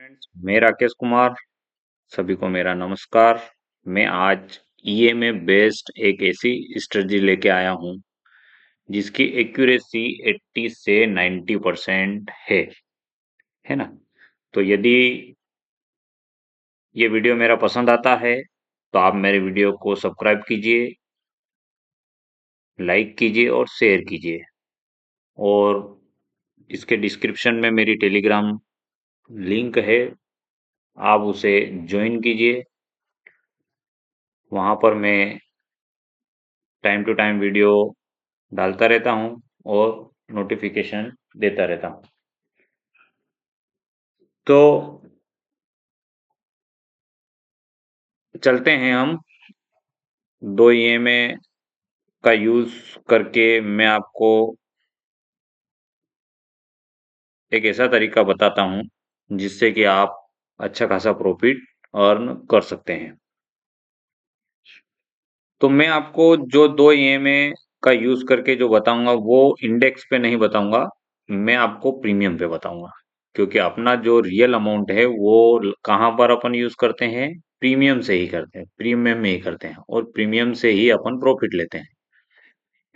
Friends, मैं राकेश कुमार। सभी को मेरा नमस्कार। मैं आज ईएमए बेस्ड एक ऐसी स्ट्रेटजी लेके आया हूं जिसकी एक्यूरेसी 80 से 90% है ना। तो यदि ये वीडियो मेरा पसंद आता है तो आप मेरे वीडियो को सब्सक्राइब कीजिए, लाइक कीजिए और शेयर कीजिए। और इसके डिस्क्रिप्शन में मेरी टेलीग्राम लिंक है, आप उसे ज्वाइन कीजिए। वहां पर मैं टाइम टू टाइम वीडियो डालता रहता हूँ और नोटिफिकेशन देता रहता हूँ। तो चलते हैं हम दो ईएमए का यूज करके मैं आपको एक ऐसा तरीका बताता हूँ जिससे कि आप अच्छा खासा प्रॉफिट अर्न कर सकते हैं। तो मैं आपको जो दो ईएमए का यूज करके जो बताऊंगा वो इंडेक्स पे नहीं बताऊंगा, मैं आपको प्रीमियम पे बताऊंगा। क्योंकि अपना जो रियल अमाउंट है वो कहाँ पर अपन यूज करते हैं, प्रीमियम से ही करते हैं, प्रीमियम में ही करते हैं और प्रीमियम से ही अपन प्रॉफिट लेते हैं,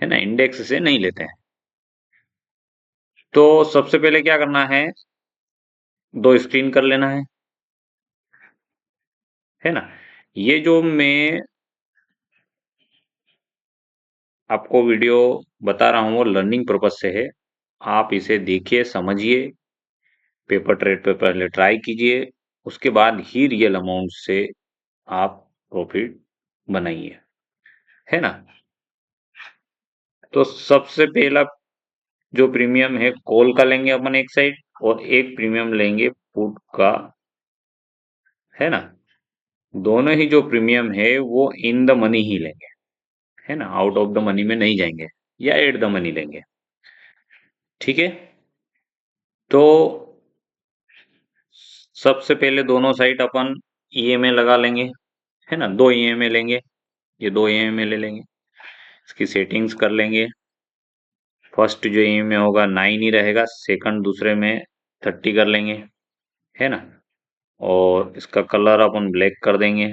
है ना, इंडेक्स से नहीं लेते हैं। तो सबसे पहले क्या करना है, दो स्क्रीन कर लेना है ना। ये जो मैं आपको वीडियो बता रहा हूँ वो लर्निंग पर्पज से है। आप इसे देखिए, समझिए, पेपर ट्रेड पे पहले ट्राई कीजिए, उसके बाद ही रियल अमाउंट से आप प्रॉफिट बनाइए, है ना। तो सबसे पहला जो प्रीमियम है कॉल का लेंगे अपन एक साइड, और एक प्रीमियम लेंगे पुट का, है ना। दोनों ही जो प्रीमियम है वो इन द मनी ही लेंगे, है ना, आउट ऑफ द मनी में नहीं जाएंगे, या एट द मनी लेंगे। ठीक है। तो सबसे पहले दोनों साइड अपन ईएमए लगा लेंगे, है ना। दो ईएमए लेंगे, ये दो ईएमए ले लेंगे, इसकी सेटिंग्स कर लेंगे। फर्स्ट जो ईएमए होगा 9 ही रहेगा, सेकंड दूसरे में 30 कर लेंगे, है ना। और इसका कलर अपन ब्लैक कर देंगे,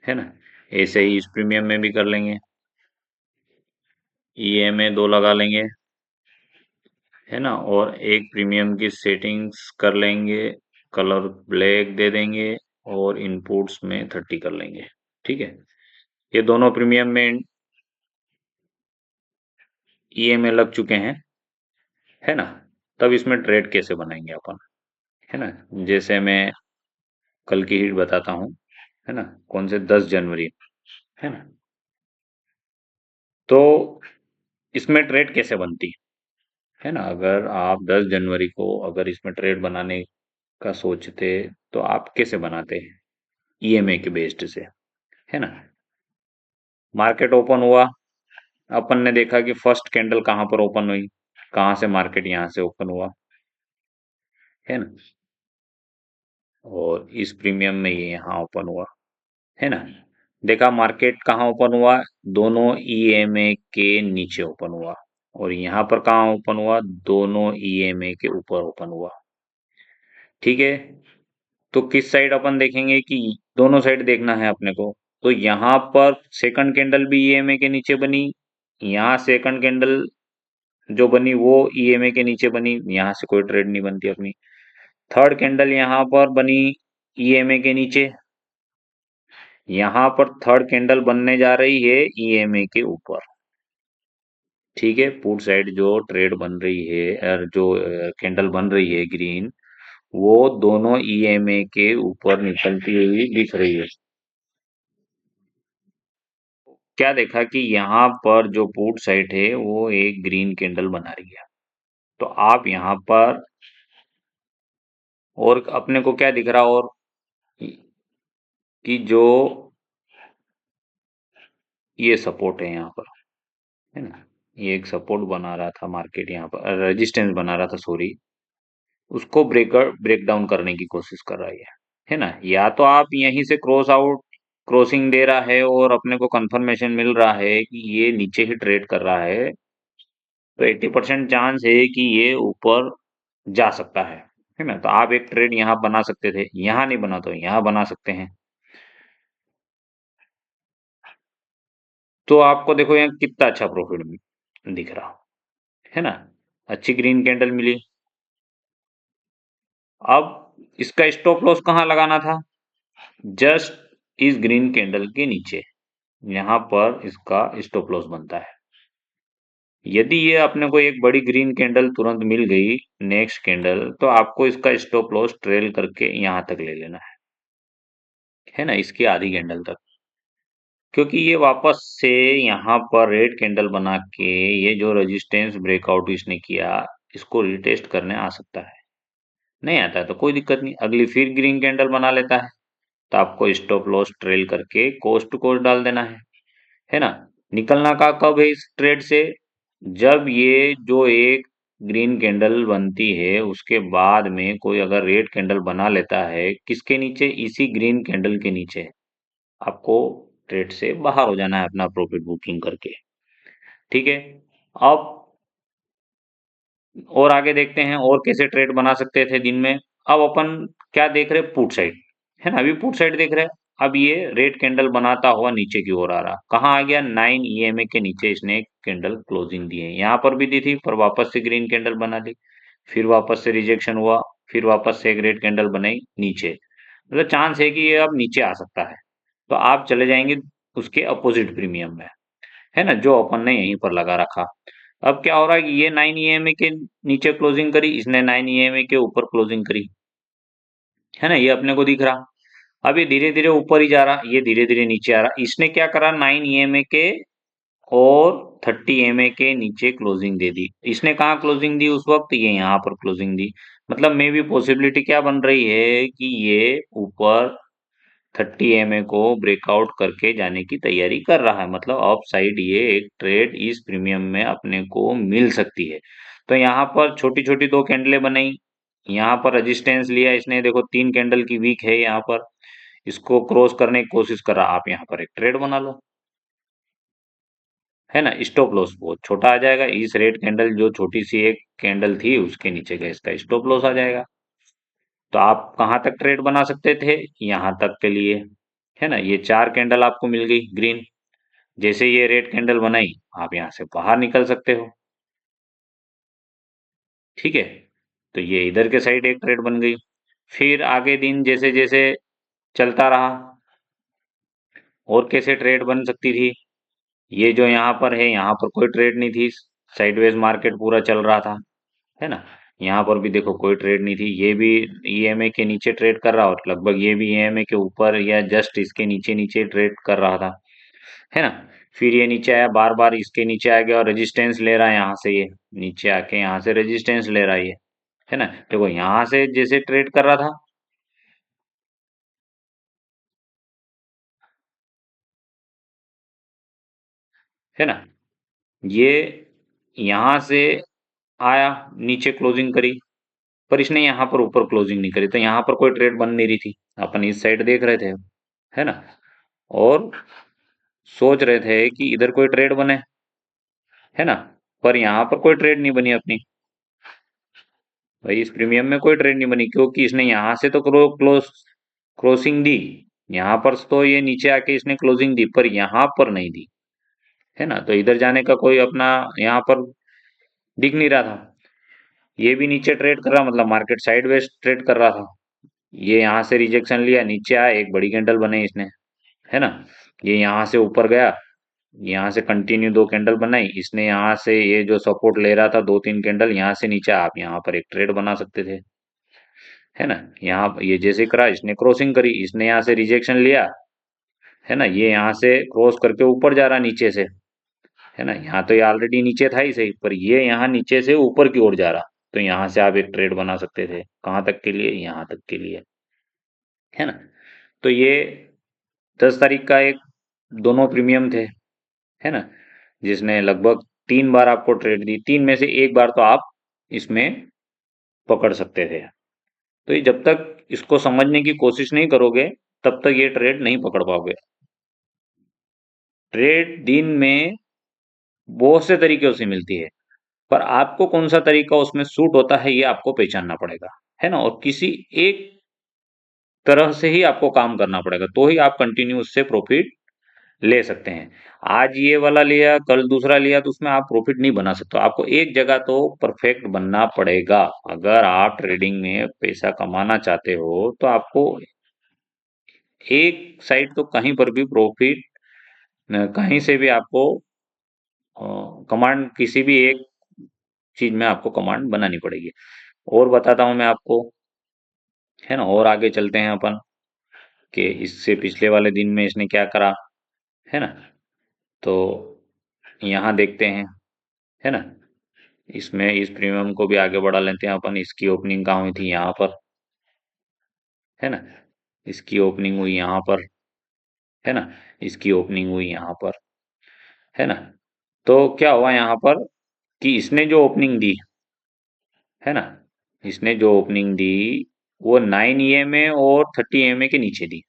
है ना। ऐसे ही इस प्रीमियम में भी कर लेंगे, ईएमए दो लगा लेंगे, है ना। और एक प्रीमियम की सेटिंग्स कर लेंगे, कलर ब्लैक दे देंगे और इनपुट्स में 30 कर लेंगे। ठीक है। ये दोनों प्रीमियम में ईएमए लग चुके हैं, है ना। तब इसमें ट्रेड कैसे बनाएंगे अपन, है ना। जैसे मैं कल की हिट बताता हूँ, है ना, कौन से 10 जनवरी, है ना। तो इसमें ट्रेड कैसे बनती है ना। अगर आप 10 जनवरी को अगर इसमें ट्रेड बनाने का सोचते तो आप कैसे बनाते, ईएमए के बेस्ड से, है ना। मार्केट ओपन हुआ, अपन ने देखा कि फर्स्ट कैंडल कहाँ पर ओपन हुई, कहाँ से मार्केट यहाँ से ओपन हुआ, है ना। और इस प्रीमियम में ये यहाँ ओपन हुआ, है ना। देखा मार्केट कहाँ ओपन हुआ, दोनों ईएमए के नीचे ओपन हुआ। और यहाँ पर कहाँ ओपन हुआ, दोनों ईएमए के ऊपर ओपन हुआ। ठीक है। तो किस साइड अपन देखेंगे कि दोनों साइड देखना है अपने को। तो यहाँ पर सेकंड कैंडल भी ईएमए के नीचे बनी, यहाँ सेकंड कैंडल जो बनी वो ईएमए के नीचे बनी, यहाँ से कोई ट्रेड नहीं बनती अपनी। थर्ड कैंडल यहाँ पर बनी ईएमए के नीचे, यहाँ पर थर्ड कैंडल बनने जा रही है ईएमए के ऊपर। ठीक है। पुट साइड जो ट्रेड बन रही है जो कैंडल बन रही है ग्रीन, वो दोनों ईएमए के ऊपर निकलती हुई दिख रही है। क्या देखा कि यहाँ पर जो पुट साइड है वो एक ग्रीन कैंडल बना रही है। तो आप यहाँ पर, और अपने को क्या दिख रहा, और कि जो ये सपोर्ट है यहाँ पर, है ना, ये एक सपोर्ट बना रहा था मार्केट, यहाँ पर रेजिस्टेंस बना रहा था, सॉरी, उसको ब्रेक डाउन करने की कोशिश कर रही है ना। या तो आप यहीं से क्रॉस आउट, क्रॉसिंग दे रहा है और अपने को कंफर्मेशन मिल रहा है कि ये नीचे ही ट्रेड कर रहा है, तो 80% चांस है कि ये ऊपर जा सकता है। है ना। तो आप एक ट्रेड यहाँ बना सकते थे, यहाँ नहीं बना तो यहाँ बना सकते हैं। तो आपको देखो यहाँ कितना अच्छा प्रॉफिट दिख रहा है ना, अच्छी ग्रीन कैंडल मिली। अब इसका स्टॉप लॉस कहाँ लगाना था, जस्ट इस ग्रीन कैंडल के नीचे, यहाँ पर इसका स्टॉप लॉस बनता है। यदि ये अपने को एक बड़ी ग्रीन कैंडल तुरंत मिल गई नेक्स्ट कैंडल, तो आपको इसका स्टॉप लॉस ट्रेल करके यहाँ तक ले लेना है ना, इसकी आधी कैंडल तक। क्योंकि ये वापस से यहाँ पर रेड कैंडल बना के ये जो रेजिस्टेंस ब्रेकआउट इसने किया, इसको रिटेस्ट करने आ सकता है। नहीं आता है तो कोई दिक्कत नहीं, अगली फिर ग्रीन कैंडल बना लेता है, तो आपको स्टॉप लॉस ट्रेल करके कोस्ट टू कोस्ट डाल देना है ना। निकलना का कब है इस ट्रेड से, जब ये जो एक ग्रीन कैंडल बनती है उसके बाद में कोई अगर रेड कैंडल बना लेता है, किसके नीचे, इसी ग्रीन कैंडल के नीचे, आपको ट्रेड से बाहर हो जाना है अपना प्रॉफिट बुकिंग करके। ठीक है। अब और आगे देखते हैं और कैसे ट्रेड बना सकते थे दिन में। अब अपन क्या देख रहे, पुट साइड, है ना, अभी पुट साइड देख रहे हैं। अब ये रेड कैंडल बनाता हुआ नीचे की ओर आ रहा, कहाँ आ गया, 9 ईएमए के नीचे इसने एक कैंडल क्लोजिंग दी है, यहाँ पर भी दी थी पर वापस से ग्रीन कैंडल बना ली, फिर वापस से रिजेक्शन हुआ, फिर वापस से एक रेड कैंडल बनाई नीचे, मतलब चांस है कि ये अब नीचे आ सकता है। तो आप चले जाएंगे उसके अपोजिट प्रीमियम में, है ना, जो अपन ने यहीं पर लगा रखा। अब क्या हो रहा है कि ये 9 ईएमए के नीचे क्लोजिंग करी, इसने 9 ईएमए के ऊपर क्लोजिंग करी, है ना, ये अपने को दिख रहा। अब ये धीरे धीरे ऊपर ही जा रहा, ये धीरे धीरे नीचे आ रहा, इसने क्या करा, 9 ईएमए के और 30 ईएमए के नीचे क्लोजिंग दे दी। इसने कहाँ क्लोजिंग दी उस वक्त, ये यहाँ पर क्लोजिंग दी। मतलब मे भी पॉसिबिलिटी क्या बन रही है कि ये ऊपर 30 एमए को ब्रेकआउट करके जाने की तैयारी कर रहा है, मतलब अप साइड ये एक ट्रेड इस प्रीमियम में अपने को मिल सकती है। तो यहाँ पर छोटी छोटी दो कैंडलें बनाई, यहाँ पर रेजिस्टेंस लिया इसने, देखो 3 कैंडल की वीक है यहाँ पर, इसको क्रॉस करने की कोशिश कर रहा, आप यहाँ पर एक ट्रेड बना लो, है ना। स्टॉप लॉस बहुत छोटा आ जाएगा, इस रेड कैंडल जो छोटी सी एक कैंडल थी उसके नीचे का इसका स्टॉप लॉस आ जाएगा। तो आप कहाँ तक ट्रेड बना सकते थे, यहाँ तक के लिए, है ना। ये 4 कैंडल आपको मिल गई ग्रीन, जैसे ये रेड कैंडल बनाई आप यहाँ से बाहर निकल सकते हो। ठीक है। तो ये इधर के साइड एक ट्रेड बन गई। फिर आगे दिन जैसे जैसे चलता रहा, और कैसे ट्रेड बन सकती थी, ये जो यहाँ पर है यहाँ पर कोई ट्रेड नहीं थी, साइडवेज मार्केट पूरा चल रहा था, है ना। यहाँ पर भी देखो कोई ट्रेड नहीं थी, ये भी ईएमए के नीचे ट्रेड कर रहा, और लगभग ये भी ईएमए के ऊपर या जस्ट इसके नीचे नीचे ट्रेड कर रहा था, है ना। फिर ये नीचे आया, बार बार इसके नीचे आ गया और रेजिस्टेंस ले रहा है, यहाँ से ये नीचे आके यहाँ से रेजिस्टेंस ले रहा है ना। देखो यहाँ से जैसे ट्रेड कर रहा था, है ना, ये यहाँ से आया, नीचे क्लोजिंग करी, पर इसने यहाँ पर ऊपर क्लोजिंग नहीं करी, तो यहाँ पर कोई ट्रेड बन नहीं रही थी, अपन इस साइड देख रहे थे, है ना, और सोच रहे थे कि इधर कोई ट्रेड बने, है ना, पर यहाँ पर कोई ट्रेड नहीं बनी अपनी, भाई इस प्रीमियम में कोई ट्रेड नहीं बनी, क्योंकि इसने यहाँ से तो क्रॉसिंग दी, यहाँ पर तो ये नीचे आके इसने क्लोजिंग दी, पर यहाँ पर नहीं दी, है ना। तो इधर जाने का कोई अपना यहाँ पर दिख नहीं रहा था, ये भी नीचे ट्रेड कर रहा, मतलब मार्केट साइडवेज ट्रेड कर रहा था। ये यहाँ से रिजेक्शन लिया, नीचे आया, एक बड़ी कैंडल बनाई इसने, है ना, ये यहाँ से ऊपर गया, यहाँ से कंटिन्यू 2 कैंडल बनाई इसने, यहाँ से ये जो सपोर्ट ले रहा था 2-3 कैंडल, यहाँ से नीचे आप यहाँ पर एक ट्रेड बना सकते थे, है ना। यहाँ ये जैसे करा, इसने क्रॉसिंग करी, इसने यहाँ से रिजेक्शन लिया, है ना, ये यहाँ से क्रॉस करके ऊपर जा रहा नीचे से, है ना, यहाँ तो ये ऑलरेडी नीचे था ही सही, पर ये यहाँ नीचे से ऊपर की ओर जा रहा, तो यहाँ से आप एक ट्रेड बना सकते थे, कहाँ तक के लिए, यहाँ तक के लिए, है ना। तो ये 10 तारीख का एक दोनों प्रीमियम थे, है ना, जिसने लगभग 3 बार आपको ट्रेड दी, 3 में से 1 बार तो आप इसमें पकड़ सकते थे। तो ये जब तक इसको समझने की कोशिश नहीं करोगे तब तक ये ट्रेड नहीं पकड़ पाओगे। ट्रेड दिन में बहुत से तरीकों से मिलती है, पर आपको कौन सा तरीका उसमें सूट होता है ये आपको पहचानना पड़ेगा। है ना, और किसी एक तरह से ही आपको काम करना पड़ेगा, तो ही आप कंटिन्यू उससे प्रॉफिट ले सकते हैं। आज ये वाला लिया, कल दूसरा लिया, तो उसमें आप प्रॉफिट नहीं बना सकते, आपको एक जगह तो परफेक्ट बनना पड़ेगा। अगर आप ट्रेडिंग में पैसा कमाना चाहते हो तो आपको एक साइड तो कहीं पर भी प्रॉफिट, कहीं से भी आपको कमांड, किसी भी एक चीज में आपको कमांड बनानी पड़ेगी। और बताता हूं मैं आपको, है ना, और आगे चलते हैं अपन, कि इससे पिछले वाले दिन में इसने क्या करा, है ना। तो यहाँ देखते हैं, है ना, इसमें इस प्रीमियम को भी आगे बढ़ा लेते हैं अपन। इसकी ओपनिंग कहाँ हुई थी, यहाँ पर, है ना। इसकी ओपनिंग हुई यहाँ पर, है ना। इसकी ओपनिंग हुई यहाँ पर, है ना। तो क्या हुआ यहाँ पर, कि इसने जो ओपनिंग दी, है ना, इसने जो ओपनिंग दी वो 9 EMA और 30 EMA के नीचे दी।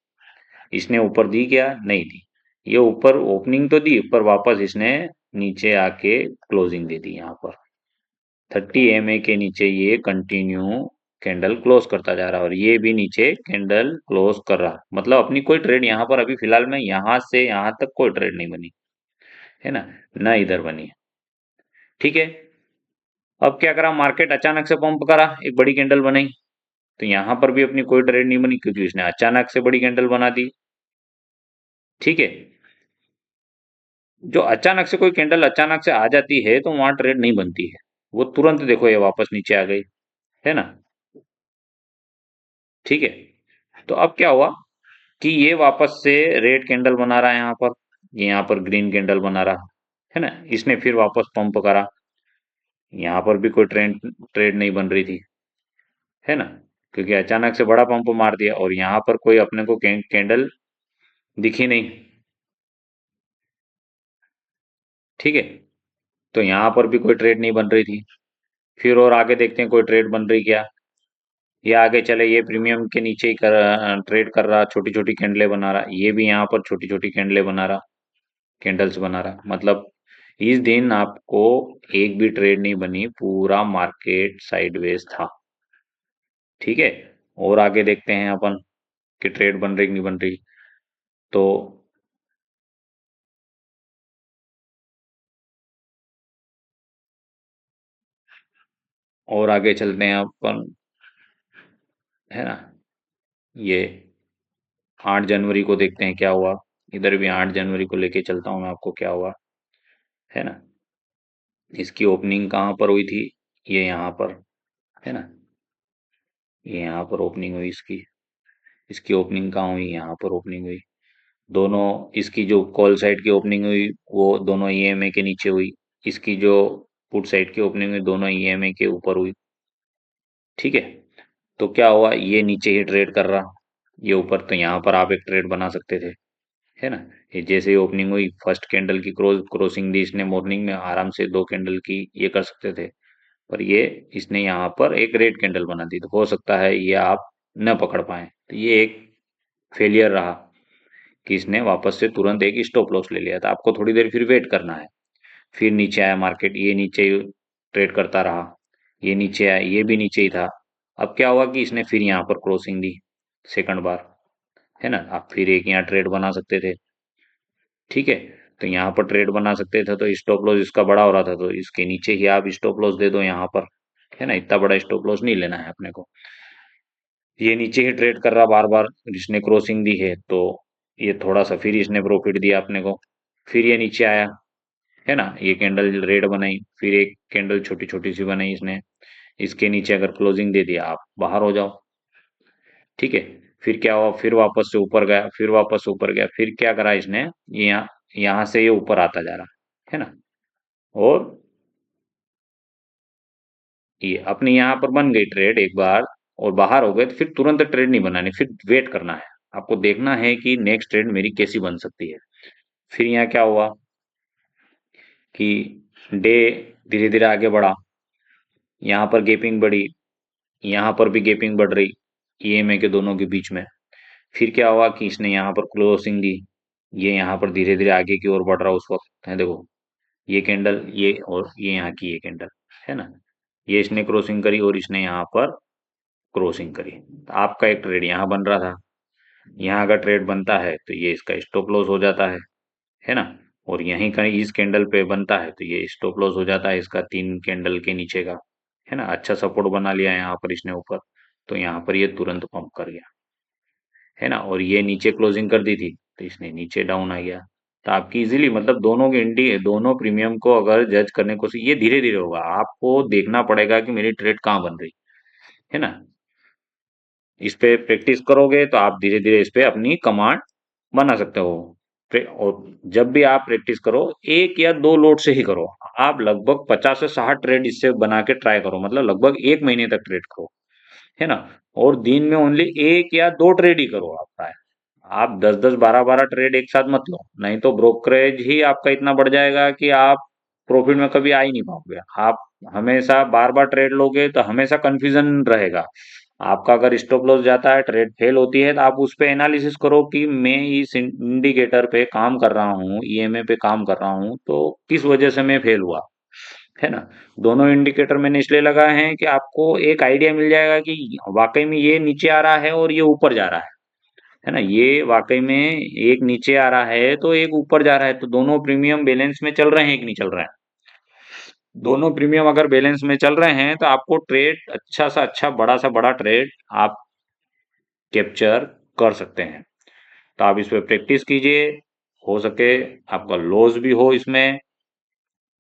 इसने ऊपर दी क्या, नहीं दी। ये ऊपर ओपनिंग तो दी, पर वापस इसने नीचे आके क्लोजिंग दे दी यहाँ पर। 30 EMA के नीचे ये कंटिन्यू कैंडल क्लोज करता जा रहा है, और ये भी नीचे कैंडल क्लोज कर रहा, मतलब अपनी कोई ट्रेड यहाँ पर अभी फिलहाल में यहाँ से यहाँ तक कोई ट्रेड नहीं बनी, है ना, ना इधर बनी। ठीक है। अब क्या करा, मार्केट अचानक से पंप करा, एक बड़ी कैंडल बनाई, तो यहां पर भी अपनी कोई ट्रेड नहीं बनी, क्योंकि उसने अचानक से बड़ी कैंडल बना दी। ठीक है। जो अचानक से कोई कैंडल अचानक से आ जाती है तो वहां ट्रेड नहीं बनती है, वो तुरंत देखो ये वापस नीचे आ गई, है ना। ठीक है। तो अब क्या हुआ, कि ये वापस से रेड कैंडल बना रहा है यहाँ पर, ये यहाँ पर ग्रीन कैंडल बना रहा, है ना। इसने फिर वापस पंप करा, यहाँ पर भी कोई ट्रेंड ट्रेड नहीं बन रही थी, है ना, क्योंकि अचानक से बड़ा पंप मार दिया, और यहाँ पर कोई अपने को कैंडल दिखी नहीं। ठीक है। तो यहाँ पर भी कोई ट्रेड नहीं बन रही थी। फिर और आगे देखते हैं कोई ट्रेड बन रही क्या। ये आगे चले, ये प्रीमियम के नीचे ही ट्रेड कर रहा, छोटी छोटी कैंडलें बना रहा, ये भी यहाँ पर छोटी छोटी कैंडलें बना रहा, कैंडल्स बना रहा, मतलब इस दिन आपको एक भी ट्रेड नहीं बनी, पूरा मार्केट साइडवेज था। ठीक है। और आगे देखते हैं अपन कि ट्रेड बन रही कि नहीं बन रही। तो और आगे चलते हैं अपन, है ना। ये 8 जनवरी को देखते हैं क्या हुआ। इधर भी 8 जनवरी को लेके चलता हूँ मैं आपको, क्या हुआ, है ना। इसकी ओपनिंग कहाँ पर हुई थी, ये यहाँ पर, है ना। ये यहाँ पर ओपनिंग हुई इसकी। इसकी ओपनिंग कहाँ हुई, यहाँ पर ओपनिंग हुई। दोनों, इसकी जो कॉल साइड की ओपनिंग हुई वो दोनों ईएमए के नीचे हुई। इसकी जो पुट साइड की ओपनिंग हुई दोनों ईएमए के ऊपर हुई। ठीक है। तो क्या हुआ, ये नीचे ही ट्रेड कर रहा, ये ऊपर, तो यहाँ पर आप एक ट्रेड बना सकते थे, है ना। ये जैसे ही ओपनिंग हुई, फर्स्ट कैंडल की क्रॉसिंग दी इसने, मॉर्निंग में आराम से 2 कैंडल की ये कर सकते थे, पर ये, इसने यहाँ पर एक रेड कैंडल बना दी, तो हो सकता है ये आप न पकड़ पाए, तो ये एक फेलियर रहा, कि इसने वापस से तुरंत एक स्टॉप लॉस ले लिया था। आपको थोड़ी देर फिर वेट करना है। फिर नीचे आया मार्केट, ये नीचे ट्रेड करता रहा, ये नीचे आया, ये भी नीचे ही था। अब क्या हुआ, कि इसने फिर यहाँ पर क्रॉसिंग दी सेकंड बार, है ना। आप फिर एक यहाँ ट्रेड बना सकते थे। ठीक है। तो यहाँ पर ट्रेड बना सकते थे, तो स्टॉप लॉस इसका बड़ा हो रहा था, तो इसके नीचे ही आप स्टॉप लॉस दे दो यहाँ पर, है ना। इतना बड़ा स्टॉप लॉस नहीं लेना है अपने को। ये नीचे ही ट्रेड कर रहा बार बार, जिसने क्रॉसिंग दी है, तो ये थोड़ा सा फिर इसने प्रॉफिट दिया अपने को। फिर ये नीचे आया, है ना, ये कैंडल रेड बनाई, फिर एक कैंडल छोटी छोटी सी बनाई इसने, इसके नीचे अगर क्लोजिंग दे दिया, आप बाहर हो जाओ। ठीक है। फिर क्या हुआ, फिर वापस से ऊपर गया, फिर वापस से ऊपर गया, फिर क्या करा इसने, ये यहाँ, यहाँ से ये ऊपर आता जा रहा, है ना। और ये अपनी यहाँ पर बन गई ट्रेड एक बार, और बाहर हो गए, तो फिर तुरंत ट्रेड नहीं बनानी, फिर वेट करना है। आपको देखना है कि नेक्स्ट ट्रेड मेरी कैसी बन सकती है। फिर यहाँ क्या हुआ, कि डे धीरे धीरे आगे बढ़ा, यहाँ पर गैपिंग बढ़ी, यहाँ पर भी गैपिंग बढ़ रही, ईएमए के दोनों के बीच में। फिर क्या हुआ, कि इसने यहाँ पर क्लोजिंग दी, ये यहाँ पर धीरे धीरे आगे की ओर बढ़ रहा उस वक्त, है देखो, ये कैंडल, ये और ये यहाँ की ये कैंडल, है ना। ये इसने क्रॉसिंग करी, और इसने यहाँ पर क्रॉसिंग करी, तो आपका एक ट्रेड यहाँ बन रहा था। यहाँ अगर ट्रेड बनता है तो ये इसका स्टॉप लॉस हो जाता है ना। और यहीं कहीं इस कैंडल पे बनता है तो ये स्टॉप लॉस हो जाता है इसका 3 कैंडल के नीचे का, है ना। अच्छा सपोर्ट बना लिया यहाँ पर इसने ऊपर, तो यहाँ पर ये तुरंत पंप कर गया, है ना। और ये नीचे क्लोजिंग कर दी थी तो इसने नीचे डाउन आ गया। तो आपकी इजीली मतलब दोनों के इंडी दोनों प्रीमियम को अगर जज करने को, ये धीरे धीरे होगा, आपको देखना पड़ेगा कि मेरी ट्रेड कहाँ बन रही है ना। इस पे प्रैक्टिस करोगे तो आप धीरे धीरे इस पे अपनी कमांड बना सकते हो। और जब भी आप प्रैक्टिस करो, 1 या 2 लोट से ही करो। आप लगभग 50 से 60 ट्रेड इससे बना के ट्राई करो, मतलब लगभग 1 महीने तक ट्रेड करो, है ना। और दिन में ओनली 1 या 2 ट्रेड ही करो आप प्राय। आप 10-10 12-12 ट्रेड एक साथ मत लो, नहीं तो ब्रोकरेज ही आपका इतना बढ़ जाएगा कि आप प्रॉफिट में कभी आ ही नहीं पाओगे। आप हमेशा बार बार ट्रेड लोगे तो हमेशा कंफ्यूजन रहेगा आपका। अगर स्टॉप लॉस जाता है, ट्रेड फेल होती है, तो आप उस पे एनालिसिस करो कि मैं इस इंडिकेटर पे काम कर रहा हूँ, ईएमए पे काम कर रहा हूँ, तो किस वजह से मैं फेल हुआ, है ना। दोनों इंडिकेटर मैंने इसलिए लगाए हैं कि आपको एक आइडिया मिल जाएगा कि वाकई में ये नीचे आ रहा है और ये ऊपर जा रहा है ना। ये वाकई में एक नीचे आ रहा है तो एक ऊपर जा रहा है, तो दोनों प्रीमियम बैलेंस में चल रहे हैं कि नहीं चल रहे हैं। दोनों प्रीमियम अगर बैलेंस में चल रहे हैं तो आपको ट्रेड अच्छा सा अच्छा बड़ा सा बड़ा ट्रेड आप कैप्चर कर सकते हैं। तो आप इस पे प्रैक्टिस कीजिए, हो सके आपका लॉस भी हो इसमें,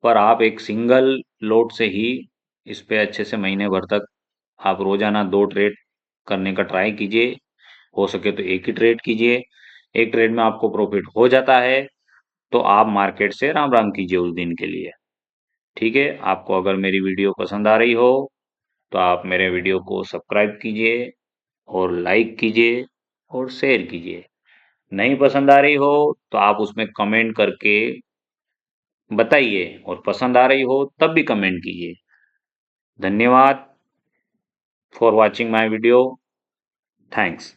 पर आप एक सिंगल लोड से ही इस पे अच्छे से महीने भर तक आप रोजाना 2 ट्रेड करने का ट्राई कीजिए। हो सके तो एक ही ट्रेड कीजिए। एक ट्रेड में आपको प्रॉफिट हो जाता है तो आप मार्केट से राम राम कीजिए उस दिन के लिए। ठीक है, आपको अगर मेरी वीडियो पसंद आ रही हो तो आप मेरे वीडियो को सब्सक्राइब कीजिए और लाइक कीजिए और शेयर कीजिए। नहीं पसंद आ रही हो तो आप उसमें कमेंट करके बताइए, और पसंद आ रही हो तब भी कमेंट कीजिए। धन्यवाद for watching my video. Thanks.